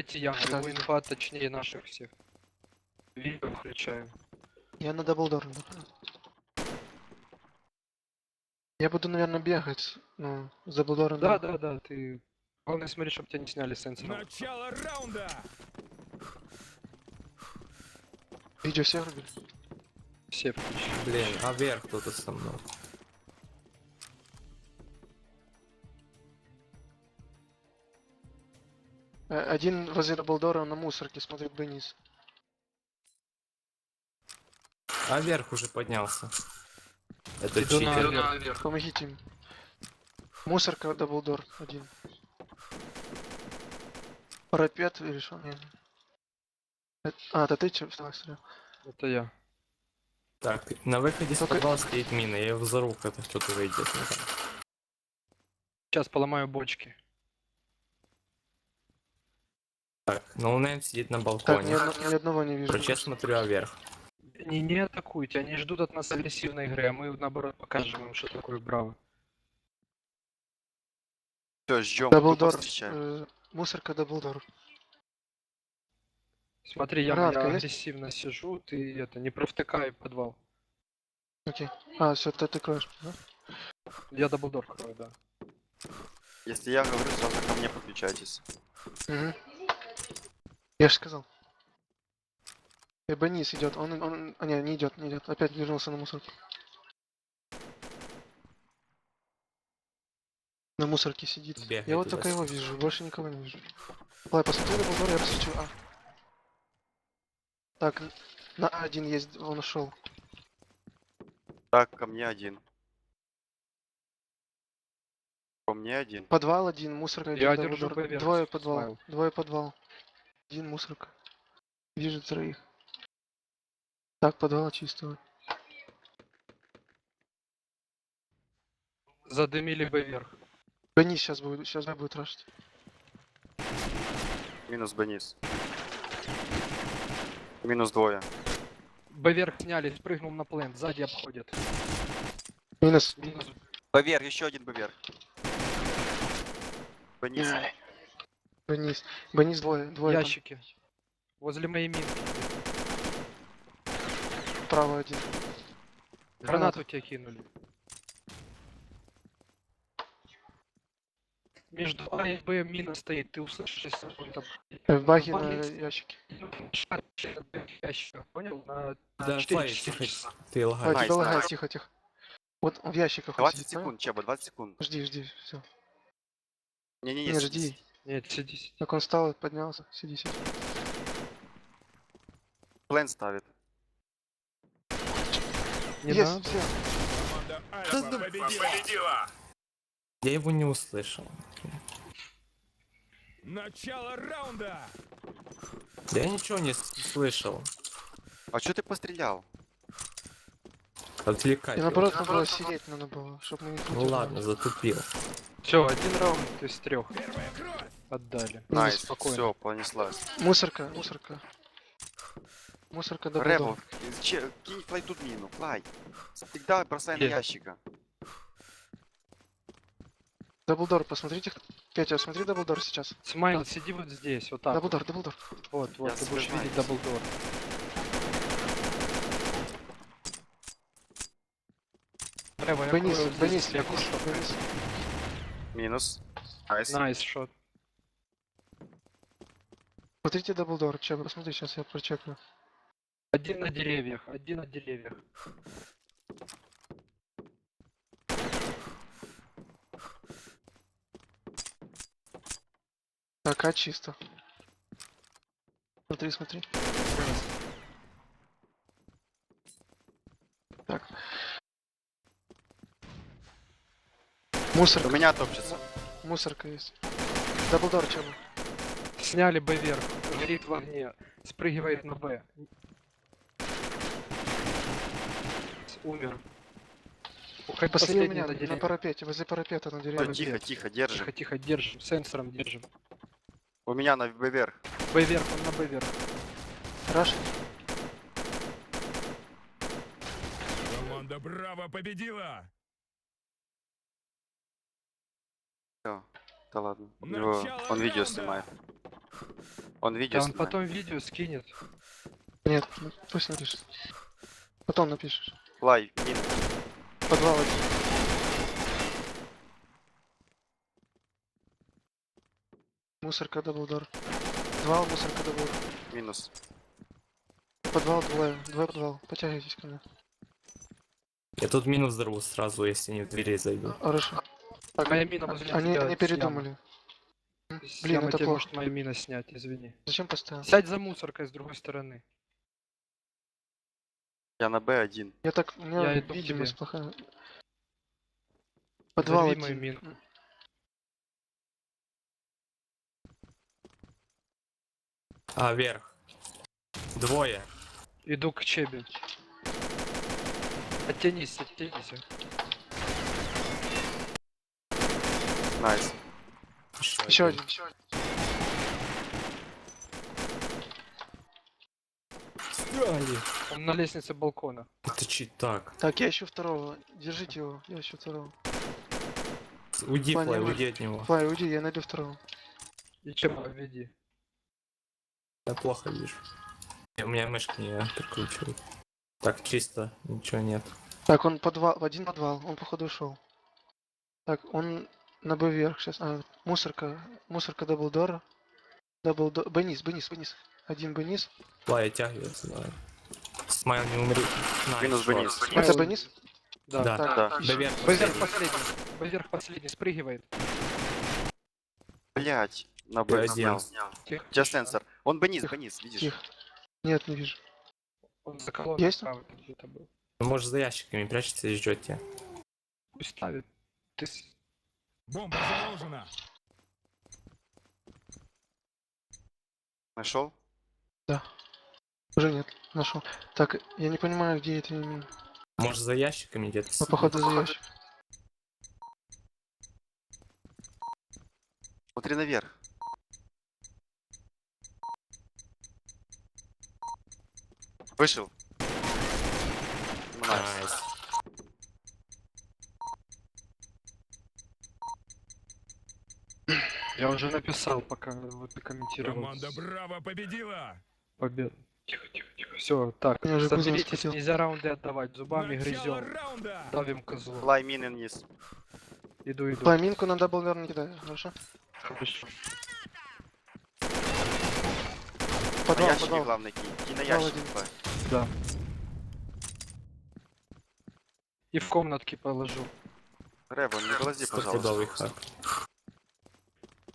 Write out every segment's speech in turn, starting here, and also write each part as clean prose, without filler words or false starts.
Кстати, я Да. его инфа точнее наших всех. Видео включаю. Я на даблдор. Я буду, наверное, бегать. Ну, за даблдором. Да, ты... Главное смотри, чтобы тебя не сняли сенсором. Начало раунда! Видео все врубили? Все включили. Блин, а вверх кто-то со мной. Один возле даблдора на мусорке смотрит вниз. А вверх уже поднялся. Это Иду читер. наверх. Помогите им. Мусорка, даблдор, один. Парапет или что? Нет. А, это ты че? Вставай, смотрю. Это я. Так, на выходе с Только- подвала стоит мина, я его взорву, когда кто-то выйдет. Ну, там. Сейчас поломаю бочки. Так, ноунейм сидит на Так, балконе. ни одного не вижу. Короче, я смотрю, а вверх. Не атакуйте, они ждут от нас агрессивной игры, а мы наоборот покажем им, что такое браво. Все, ждем. Даблдор. встречаем. Мусорка, даблдор. Смотри, я Гранатка есть? агрессивно сижу, ты это, не провтыкай подвал. Окей. А, все, ты кроешь, да? Я даблдор крою, да. Если я говорю, сразу ко мне подключайтесь. Угу. Я же сказал. Эбонис идет, он... А, не идет, не идет. Опять вернулся на мусорку. На мусорке сидит. Бегает Я вот только его туда-сюда. вижу, больше никого не вижу. Ладно, посмотри на даблдор, я посвечу. А. Так, на А1 есть, он ушел. Так, ко мне один. Ко мне один. Подвал один, мусорка один, Я даблдор. держу Б-верх, Двое подвал, Смайл. двое подвал. Один мусорка. Вижу троих. Так, подвал чистого. Задымили бы вверх. Бенис сейчас будет рашить. Минус Бенис. Минус двое. Б вверх сняли, спрыгнул на плент, сзади обходят. Минус. Минус. Бовер, еще один Бовер. Бенис. Бенис. Бенис двое там. Ящики. Возле моей минки. Право один. Гранату тебе кинули. Между А и Б мина стоит, ты услышишь, если он там... В баге на Баги. ящике. Ящик, понял? На Да, 4 Флай, тихо, часа. ты А, лагаешь. Найс, тебя лагает, найс. тихо, тихо. Вот он в ящиках. 20 секунд, Чеба, 20 секунд. Жди, все. Не-не-не, Не, сиди. жди. Нет, сиди. Так он встал, поднялся. Сиди. Плен ставит. Не Есть, надо. все. Команда Альфа победила! Я его не услышал. Начало раунда! Я ничего не слышал. А что ты пострелял? Отвлекать. И его. наоборот, надо было сидеть, надо было, чтобы мы не Ну крутили. ладно, затупил. Все, один раунд из 3 Первая кровь! отдали. Найс, Спокойно. все, понеслась. Мусорка. Мусорка даблдор. Ребл, кинь флай тут мину, флай. Всегда бросай на Есть. ящика. Даблдор, посмотрите. Петя, смотри даблдор сейчас. Смайл, сиди вот здесь, вот так. Даблдор. Вот, Я ты будешь знаю. видеть даблдор. Браво, я Бенис, крою вот Бенис, здесь, я Бенис, кушу. Бенис. Минус. Найс. Найс шот. Смотрите даблдор, Чеба, посмотри, сейчас я прочекну. Один на деревьях, один на деревьях. Так, а чисто. Смотри. Так. У Мусорка. меня топчется. Мусорка есть. Даблдор, Чеба. Сняли Б вверх, горит в огне, спрыгивает на Б. Умер. Уходи Последний у последний меня на на деревья. парапете, возле парапета на Стой, деревьях. тихо, тихо, держи. Тихо, тихо, держим, сенсором держим. У меня на Бовер. Б вверх, он на Б вверх. Раш. Команда Браво победила! Все. Да ладно. Начало Он видео раунда. снимает. Он видео Да он снимает. потом видео скинет. Нет, ну, пусть напишет. Потом напишешь. Флай, мина. Подвал один. Мусорка даблдор. Подвал, мусорка даблдор. Минус. Подвал, двое. Двое подвал. Потягивайтесь ко мне. Я тут минус взорву сразу, если они в двери зайдут. Хорошо. Так, Моя мина возле они тебя не с передумали. ямы. С Блин, ямы это тебе плохо. может мою мину снять, извини. Зачем поставил? Сядь за мусоркой с другой стороны. Я на Б1. Я так, у меня Я иду к видимость тебе. плохая. Подвал Взорви мою один. минку. А, вверх. Двое. Иду к Чебе. Оттянись, оттянись. Найс. Еще один. Стали. Он на лестнице балкона. Это чит так. Так, я ищу второго. Держите его, я ищу второго. Уйди, Флай, Флай, не уйди от него. Флай, уйди, я найду второго. И Чеба веди. Я плохо вижу. У меня мышка не прикручивает. Так, чисто, ничего нет. Так, он подвал, в один подвал, он походу ушел. Так, он на Б вверх сейчас. А, мусорка даблдора. Даблдор. Бенис. Один Бенис. Флай оттягивается, давай. Смайл, не умри. Найс, Минус шорт. Бенис. Это Бенис? Да. Да. Так, Да. Доверх Бэверх последний. последний. Бэверх последний, спрыгивает. Блять. На Б1. Б1. Тихо. Сейчас сенсор. Он Бенис, видишь? Тихо. Нет, не вижу. Он за колонной Есть? правый где-то был. Ну, может, за ящиками прячется и ждете. Пусть ставит. Ты Бомба заложена. Нашел? Уже нет. Нашел. Так, я не понимаю, где это именно. Может, за ящиками где-то. Ну, походу, за ящик. Смотри наверх. Вышел. Найс. Найс. Я уже написал, пока вы комментировали. Команда Браво победила. Победу. Тихо, тихо, тихо. Все, так, Меня уже кузнец соберитесь, схватил. нельзя раунды отдавать, зубами Начало грызем. раунда. Давим козлу. Флай мины вниз. Иду. Пламинку на даблдор не кидаю, хорошо? Хорошо. На Подвал, ящике подвал. главное кинь. Кинь на Подвал ящик. один. Флай. Да. И в комнатки положу. Рэбо, не глази, Стопудовый пожалуйста. хак.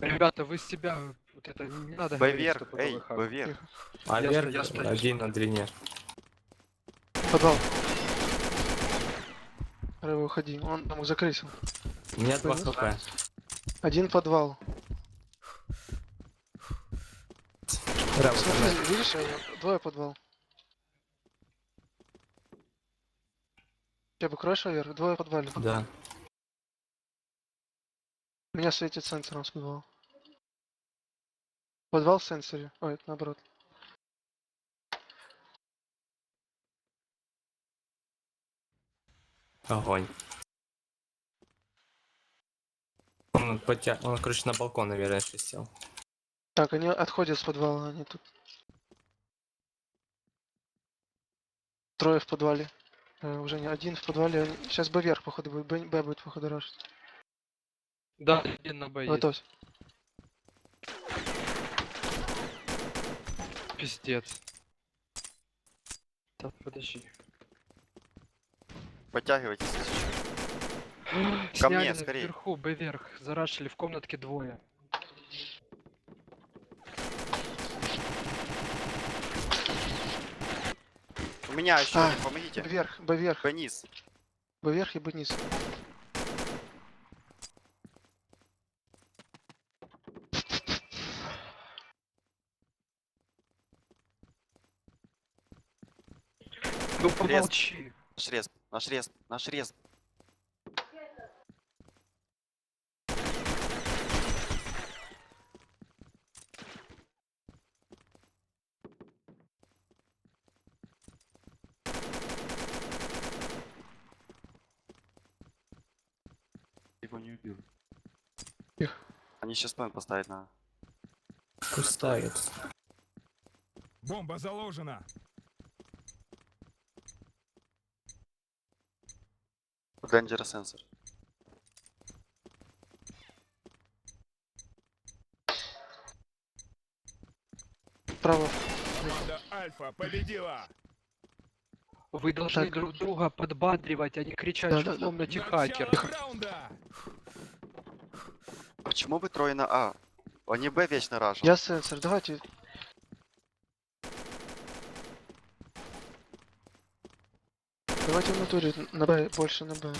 Ребята, вы с себя вот это не надо Б говорить, вверх, что потом эй, хак. Б вверх. А Я вверх стою. один на длине. Подвал. Рэва, уходи. Он там закрылся. У меня 2 Понятно. хп. Один подвал. Рэв, Смотри, видишь, двое подвал. Я бы крышу вверх, двое подвале. да. Меня светит сенсором с подвала. Подвал в сенсоре. Ой, это наоборот. Огонь. Он, короче, на балкон, наверное, еще сел. Так, они отходят с подвала, они тут. Трое в подвале. Уже не один в подвале. Сейчас Б вверх, походу, будет. Б будет, походу, рашить. Да, один на Б есть. Готовься. Пиздец. Так, подожди. Подтягивайтесь. Сняли скорей. вверху, Б вверх. Зарашили в комнатке двое. У меня еще А, один, помогите. Б вверх, Б вверх. Вниз. Б вверх и Б низ. Ну помолчи. Наш рез. Его не убил. Тихо. Они сейчас план поставить надо. Пусть ставит. Бомба заложена. Danger сенсор. Право. Команда Альфа победила. Вы должны Так. друг друга подбадривать, а не кричать, Да, что да, в да. комнате Начало хакер. раунда. Почему вы трое на А? Они Б вечно ражат. Я сенсор, давайте. Давайте в натуре на Б, больше на Б.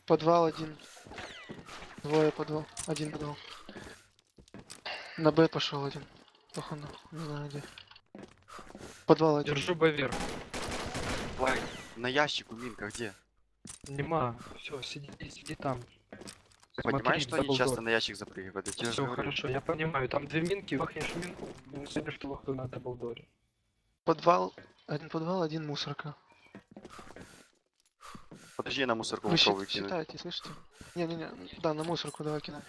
Подвал один. Двое подвал. Один подвал. На Б пошел один. Походу, не знаю где. Подвал один. Держу Б вверх. Лай, на ящику минка где? Нема. Все, сиди там. Ты Смотри, понимаешь, что они Dumbledore. часто на ящик запрыгивают? Я тебе же Все говорю. хорошо, я понимаю. Там две минки, вахнешь минку, не заберешь того, кто на Даблдоре. Подвал. Один мусорка. Подожди, я на мусорку Вы попробую кинуть. считайте, слышите? Не-не-не. Да, на мусорку давай кидай.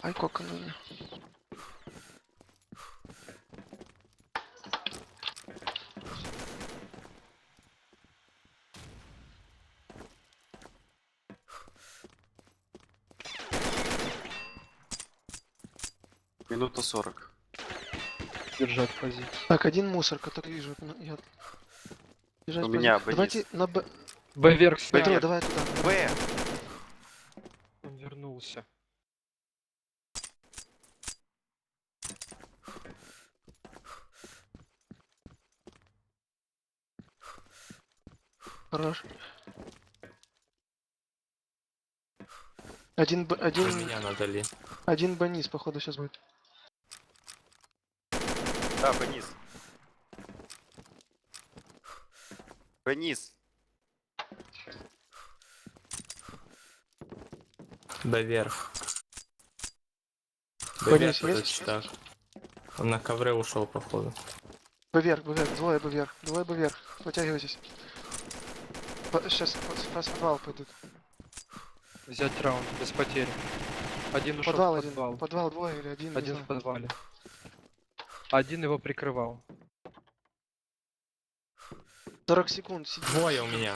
Ай, кока, ну не. Минута 40. Держать позицию. Так, один мусорка, так вижу. Ну, я... Держать У меня позицию. Б Давайте есть. на Б. Б вверх Б снял. Петро, вверх. давай туда. Б! Он вернулся. Хорош. Один Б, У один, меня надали. один Б низ, походу, сейчас будет. Да, Б низ. Б низ. Б вверх. Б Вниз вверх, есть? так. Он на ковры ушел, походу. Б вверх, двое Б вверх, двое Б вверх. Потягивайтесь. Сейчас по подвал пойдут. Взять раунд без потери. Один ушел Подвал в один. подвал. Подвал двое или один. не Один знаю. в подвале. Один его прикрывал. 40 секунд, сидим, Двое у меня.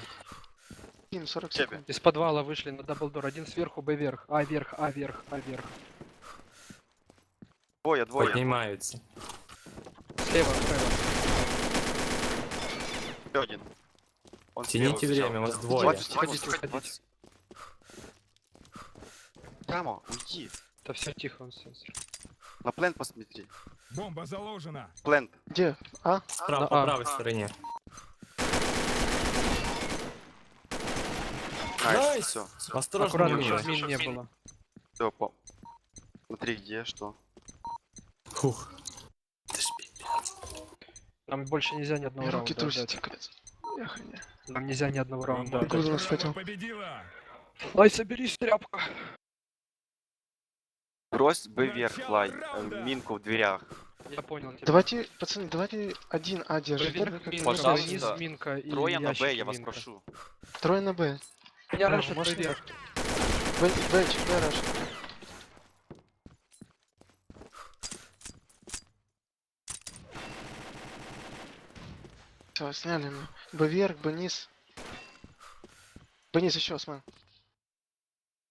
40 Тебе. секунд. Из подвала вышли на Даблдор. Один сверху, Б вверх. А вверх, А вверх, А вверх. Двое. Поднимаются. Слева, справа. Еще один. Он Тяните слева время, у вас взял. двое. 20 секунд, Уходите, уходите. 20. Прямо, уйди. Да все тихо, он сенсор. На плент посмотри. Бомба заложена. Плент. Где? А? Справа, На по А. правой стороне. Найс, все. Осторожно, Аккуратно, мимо. чтобы мин не было. Все, смотри, где, что. Фух. Ты ж пипец. Нам больше нельзя ни одного Мне руки раунда трусятся, отдать. капец. Я охренел. Нам нельзя ни одного раунда Команда Куда отдать. нас Браво хотел? победила. Лай, соберись, тряпка. Брось Б вверх, Начало Лай. раунда. Минку в дверях. Я понял тебя. Давайте, пацаны, давайте один А Б держит. вверх, Только минка, Пожалуйста. Б низ, минка и Трое на Б, ящики я вас минка. прошу. Трое на Б. Меня А, раньше можно? Б вверх. Б раш. Все, сняли мы. Б вверх, Б низ. Б низ еще, Осман.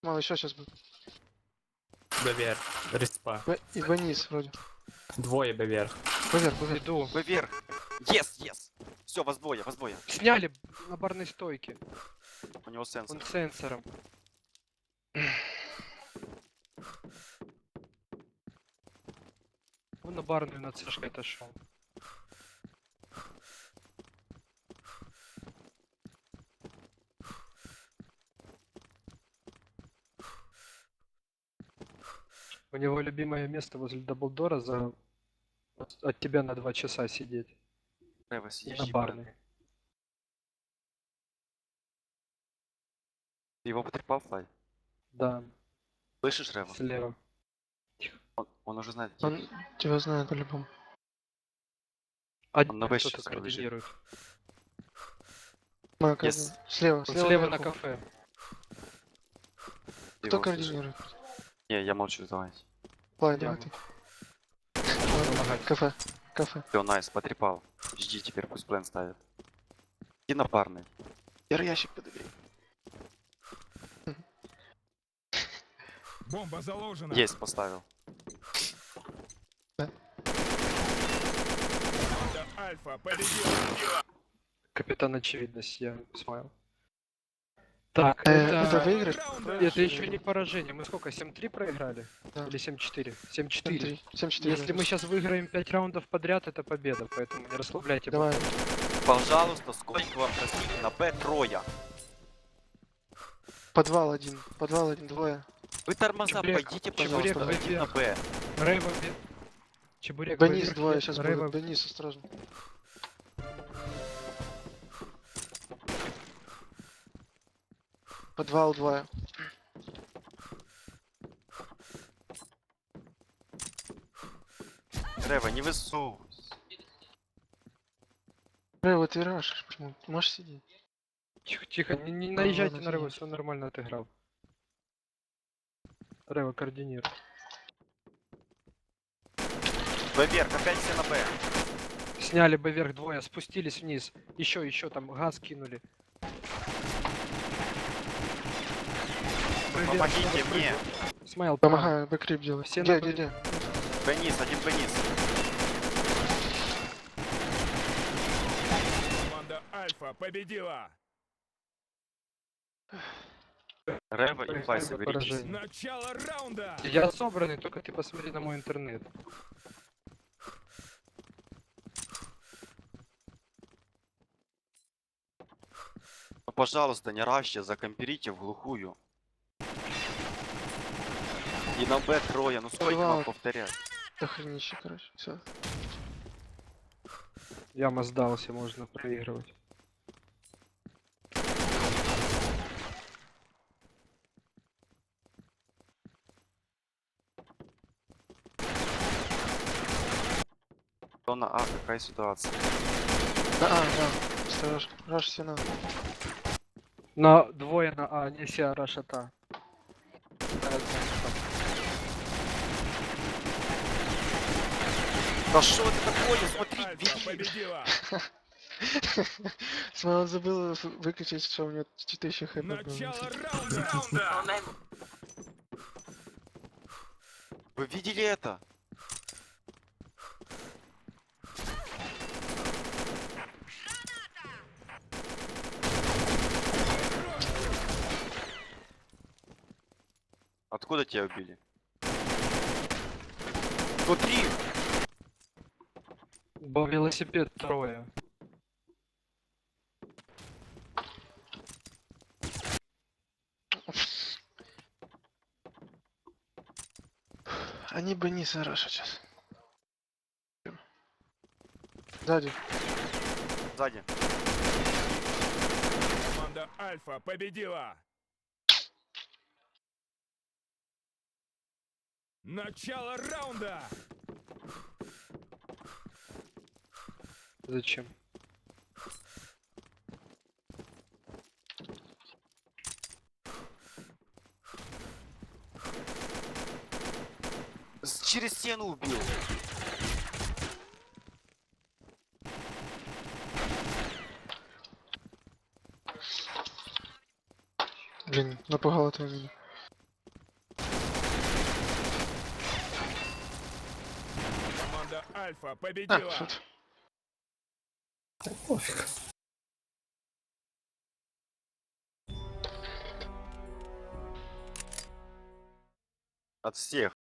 Мало еще сейчас будет. Б вверх. Респа. Б и Б низ вроде. Двое Б вверх. Б вверх, Б вверх. Иду. Б вверх. Yes. Все, вас двое, вас двое. Сняли на барной стойке. У него сенсор. Он сенсором. Он на барную над Сашкой отошел. У него любимое место возле Даблдора за от тебя на 2 часа сидеть. Рева, И сидишь, на ебать. барной. Ты его потрепал, Флай? Да, Слышишь, Рева? слева. Он уже знает, где. Он тебя знает по-любому. Один на Б кто-то сейчас побежит. координирует. Мак, Yes. Слева, Он слева на вверху. кафе. Кто его слышит. координирует? Не, я молчу, давайте. Плай, давай Я ты. Ладно, помогать. кафе. Кафе. Все, найс, потрепал. Жди, теперь пусть план ставит. И на парный. Ящик подогрей. Бомба заложена. Есть, поставил. Команда Альфа победила. Капитан Очевидность, я смайл. Так, Это это... выиграть? Раунда. Это еще не поражение. Мы сколько, 7-3 проиграли? Да. Или 7-4? 7-4. 7-4. Если мы сейчас выиграем 5 раундов подряд, это победа, поэтому не расслабляйте. Давай. Пожалуйста, сколько вам просить на Б трое? Подвал один, двое. Вы тормоза, Чебурек, пойдите, чебурек, пожалуйста, пойди на вверх. Б. Рейва, Чебурек, Бенис вверх, двое нет, сейчас Рейва, будут. Бенис, осторожно. Подвал двое. Рева, не высовывайся. Вот ты рашишь, почему? Ты можешь сидеть. Тихо, тихо, не наезжайте ладно, на Рейва, извини. все нормально отыграл. Рейва, координируй. Б вверх, опять все на Б. Сняли бы вверх двое, спустились вниз. Еще там газ кинули. Проверь, Помогите что мне. прыгает. Смайл, право. Помогаю, бэкрип делать. Все Где, на где, где? Бенис, один Бенис. Команда Альфа победила. Рева и Флай, Рева соберитесь. поражение. Начало раунда. Я собранный, только ты посмотри на мой интернет. Ну, пожалуйста, не ращите, закомперите в глухую. И на Б трое, ну сколько Подвал. вам повторять? Охренище, короче. Все. Яма сдался, можно проигрывать. Кто на А, какая ситуация? Да, осторожно. Раш сена. На двое на А, не ся рашата. Да что это такое? Смотри, Альфа види. победила. Смотри, забыл выключить, что у него 4000 хп было. Начало раунда. Вы видели это? Откуда тебя убили? Смотри! Велосипед трое. Они бы не сарашат сейчас. Сзади. Сзади. Команда Альфа победила. Начало раунда. Зачем? Через стену убил. Блин, напугало это меня. Команда Альфа А, победила. шут. Пофиг. От всех.